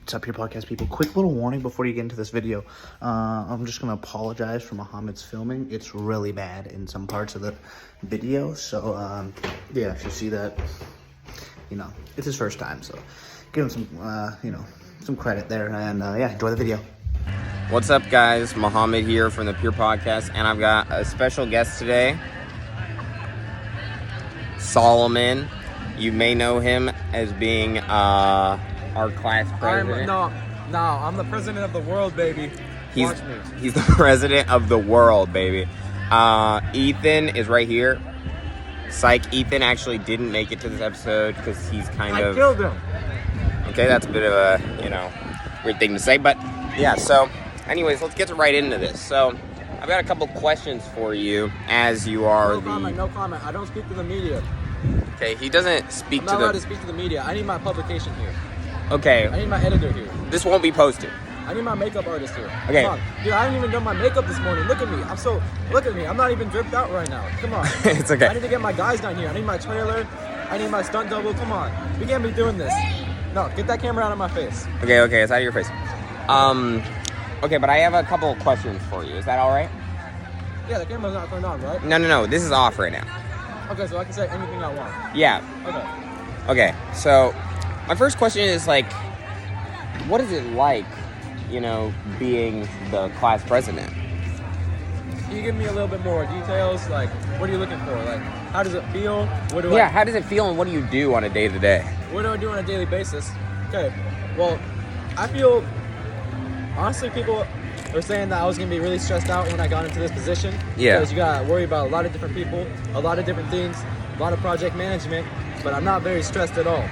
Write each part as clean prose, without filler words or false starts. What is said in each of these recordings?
What's up, your podcast people? Quick little warning before you get into this video. I'm just going to apologize for Muhammad's filming. It's really bad in some parts of the video. So, yeah, if you see that, you know, it's his first time. So give him some, some credit there. And, yeah, enjoy the video. What's up, guys? Muhammad here from the Pure Podcast. And I've got a special guest today, Solomon. You may know him as being, our class president. I'm the president of the world, baby. Watch me. He's the president of the world, baby. Ethan is right here. Psych, Ethan actually didn't make it to this episode because he's I killed him. Okay, that's a bit of a, weird thing to say, but yeah, so anyways, let's get right into this. So I've got a couple questions for you as you are No comment. I don't speak to the media. Okay, he doesn't speak I'm to not allowed to speak to the media. I need my publication here. Okay. I need my editor here. This won't be posted. I need my makeup artist here. Okay. Come on. Dude, I didn't even do my makeup this morning. Look at me. Look at me. I'm not even dripped out right now. Come on. It's okay. I need to get my guys down here. I need my trailer. I need my stunt double. Come on. We can't be doing this. No, get that camera out of my face. Okay, it's out of your face. Okay, but I have a couple of questions for you. Is that all right? Yeah, the camera's not turned on, right? No. This is off right now. Okay, so I can say anything I want. Yeah. Okay, so my first question is, like, what is it like, being the class president? Can you give me a little bit more details? Like, what are you looking for? Like, how does it feel? How does it feel and what do you do on a day-to-day? What do I do on a daily basis? Okay, well, I feel, honestly, people are saying that I was going to be really stressed out when I got into this position. Yeah. Because you got to worry about a lot of different people, a lot of different things, a lot of project management, but I'm not very stressed at all.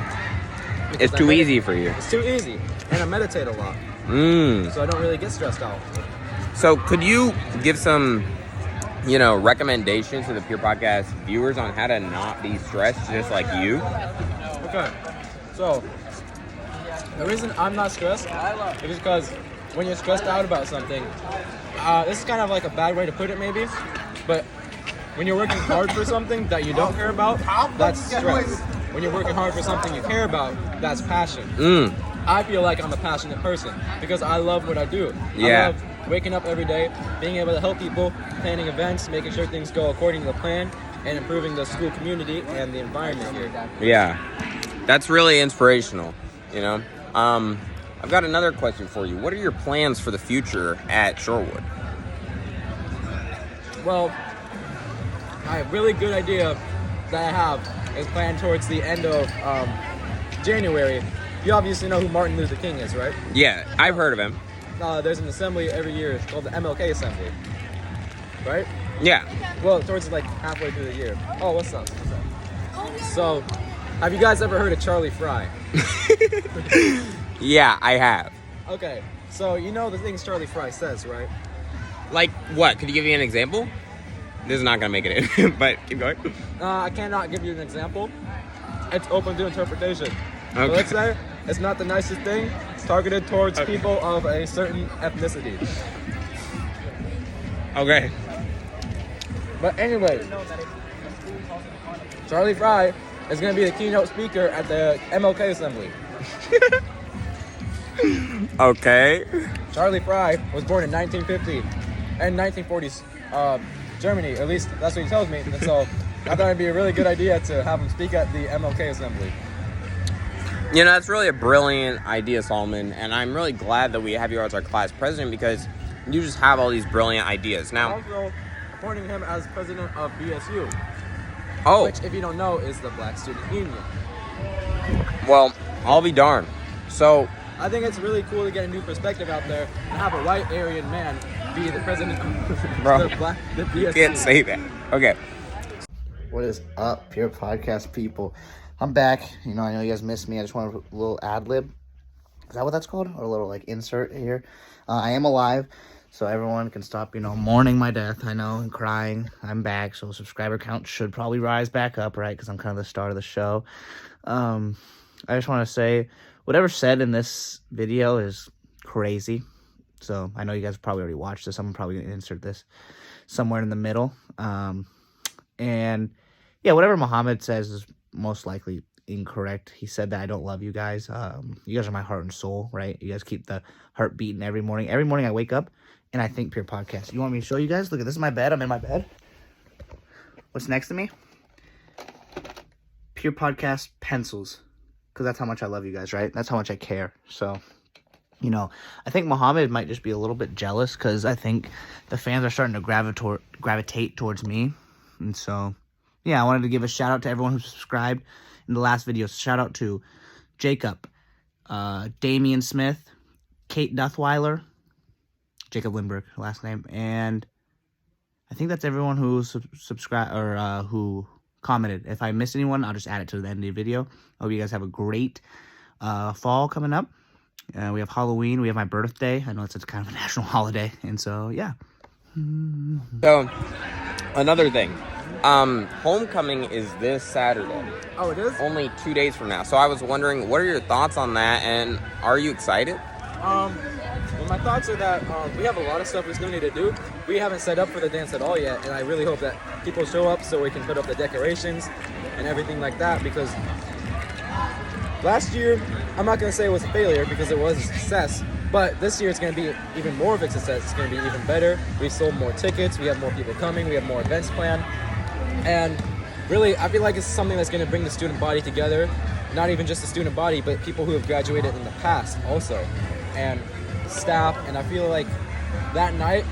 It's too easy for you. It's too easy, and I meditate a lot. So I don't really get stressed out. So could you give some, recommendations to the Pure Podcast viewers on how to not be stressed just like you? Okay, so the reason I'm not stressed is because when you're stressed out about something, this is kind of like a bad way to put it maybe, but when you're working hard for something that you don't care about, that's stress. When you're working hard for something you care about, that's passion. I feel like I'm a passionate person because I love what I do. Yeah. I love waking up every day, being able to help people, planning events, making sure things go according to the plan, and improving the school community and the environment here. Yeah, that's really inspirational, I've got another question for you. What are your plans for the future at Shorewood? Well, a really good idea that I have is planned towards the end of January. You obviously know who Martin Luther King is, right? Yeah, I've heard of him. There's an assembly every year. It's called the MLK Assembly, right? Yeah. Well, towards like halfway through the year. Oh, what's up? So, have you guys ever heard of Charlie Fry? Yeah, I have. Okay, so you know the things Charlie Fry says, right? Like what? Could you give me an example? This is not going to make it in, but keep going. I cannot give you an example. It's open to interpretation. So Okay. let's say it's not the nicest thing. It's targeted towards people of a certain ethnicity. Okay. But anyway, Charlie Fry is going to be the keynote speaker at the MLK Assembly. Okay. Charlie Fry was born in 1950 and 1940s Germany. At least that's what he tells me. And so I thought it'd be a really good idea to have him speak at the MLK Assembly. That's really a brilliant idea, Solomon, and I'm really glad that we have you as our class president because you just have all these brilliant ideas. Now, Also appointing him as president of BSU, oh, which, if you don't know, is the Black Student Union. well, I'll be darned. So, I think it's really cool to get a new perspective out there and have a white Aryan man be the president of Bro, the BSU. you can't say that. Okay. What is up, Pure Podcast people? I'm back. I know you guys missed me. I just wanted a little ad-lib. Is that what that's called? Or a little, insert here. I am alive, so everyone can stop, mourning my death, I know, and crying. I'm back, so subscriber count should probably rise back up, right? Because I'm kind of the star of the show. I just want to say, whatever's said in this video is crazy. So I know you guys probably already watched this. I'm probably going to insert this somewhere in the middle. And yeah, whatever Muhammad says is most likely incorrect. He said that I don't love you guys. You guys are my heart and soul, right? You guys keep the heart beating every morning. Every morning I wake up and I think Pure Podcast. You want me to show you guys? Look, this is my bed. I'm in my bed. What's next to me? Pure Podcast pencils. Because that's how much I love you guys, right? That's how much I care. So, you know, I think Muhammad might just be a little bit jealous because I think the fans are starting to gravitate towards me. And so, yeah, I wanted to give a shout out to everyone who subscribed in the last video. Shout out to Jacob, Damian Smith, Kate Duthweiler, Jacob Lindbergh, last name, and I think that's everyone who subscribed or who commented. If I missed anyone, I'll just add it to the end of the video. I hope you guys have a great fall coming up. We have Halloween. We have my birthday. I know it's kind of a national holiday, and so yeah. So, another thing. Homecoming is this Saturday. Oh, it is? Only 2 days from now. So I was wondering, what are your thoughts on that, and are you excited? Well, my thoughts are that we have a lot of stuff we still need to do. We haven't set up for the dance at all yet, and I really hope that people show up so we can put up the decorations and everything like that, because last year, I'm not going to say it was a failure because it was a success, but this year it's going to be even more of a success. It's going to be even better. We sold more tickets. We have more people coming. We have more events planned. And really, I feel like it's something that's going to bring the student body together. Not even just the student body, but people who have graduated in the past also. And staff. And I feel like that night,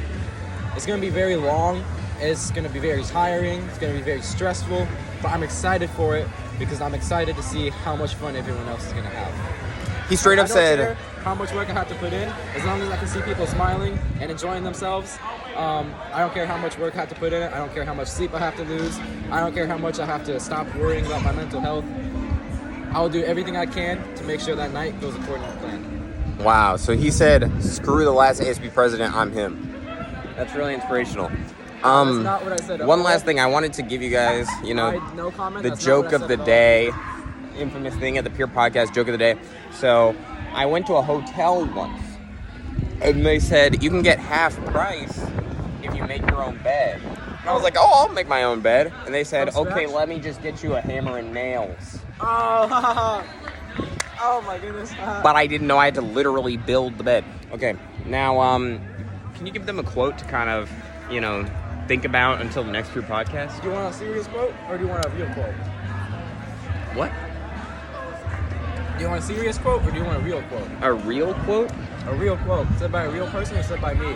it's going to be very long. It's going to be very tiring. It's going to be very stressful. But I'm excited for it because I'm excited to see how much fun everyone else is going to have. He straight up said, care how much work I have to put in, as long as I can see people smiling and enjoying themselves. I don't care how much work I have to put in it. I don't care how much sleep I have to lose. I don't care how much I have to stop worrying about my mental health. I will do everything I can to make sure that night goes according to plan. wow. So he said, screw the last ASB president, I'm him. That's really inspirational. That's not what I said. One last thing, I wanted to give you guys, No comment. the That's not joke what I of said the at all. day, infamous thing at the Pure Podcast, joke of the day. So I went to a hotel once, and they said you can get half price if you make your own bed. And I was like, oh, I'll make my own bed. And they said, From okay, scratch? let me just get you a hammer and nails. Oh, oh my goodness. But I didn't know I had to literally build the bed. Okay, now, can you give them a quote to kind of, think about until the next Pure Podcast? Do you want a serious quote or do you want a real quote? What? Do you want a serious quote or do you want a real quote? A real quote? A real quote said by a real person or said by me?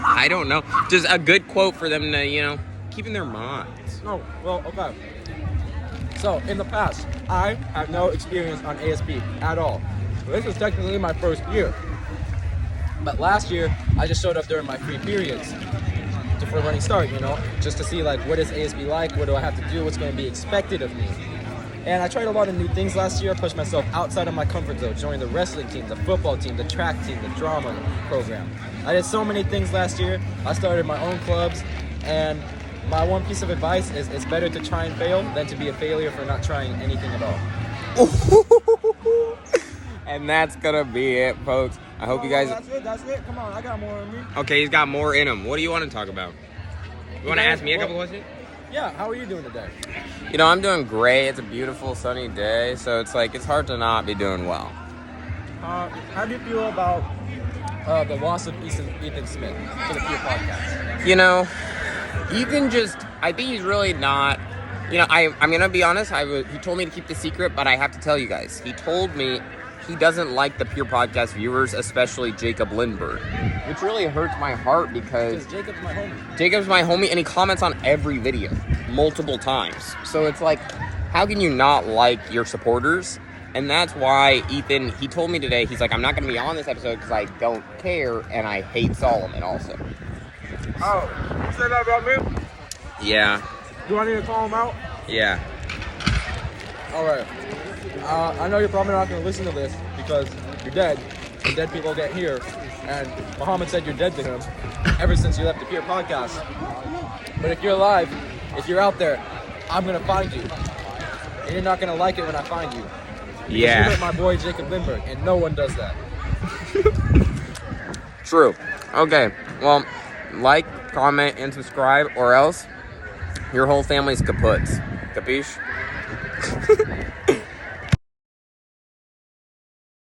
I don't know. Just a good quote for them to, keep in their minds. No, well, okay. So, in the past, I have no experience on ASP at all. This is technically my first year. But last year, I just showed up during my free periods for Running Start, just to see, what is ASP like, what do I have to do, what's going to be expected of me. And I tried a lot of new things last year. I pushed myself outside of my comfort zone, joined the wrestling team, the football team, the track team, the drama program. I did so many things last year. I started my own clubs, and my one piece of advice is it's better to try and fail than to be a failure for not trying anything at all. And that's gonna be it, folks. I hope you guys... That's it. Come on, I got more in me. Okay, he's got more in him. What do you want to talk about? You want to ask me a couple questions? Yeah, how are you doing today? I'm doing great. It's a beautiful sunny day, so it's hard to not be doing well. How do you feel about the loss of Ethan Smith to the Pure Podcast? Ethan I think he's really not, I'm going to be honest, he told me to keep the secret, but I have to tell you guys, he told me he doesn't like the Pure Podcast viewers, especially Jacob Lindbergh, which really hurts my heart because Jacob's my homie. Jacob's my homie, and he comments on every video multiple times. So it's how can you not like your supporters? And that's why Ethan, he told me today, he's like, I'm not going to be on this episode because I don't care, and I hate Solomon also. Oh, you said that about me? Yeah. Do I need to call him out? Yeah. All right. I know you're probably not going to listen to this because you're dead, and dead people get here. And Muhammad said you're dead to him ever since you left the Pure Podcast. But if you're alive, if you're out there, I'm going to find you. And you're not going to like it when I find you. Yeah. You hurt my boy Jacob Lindbergh, and no one does that. True. Okay. Well, like, comment, and subscribe, or else your whole family's kaput. Capiche?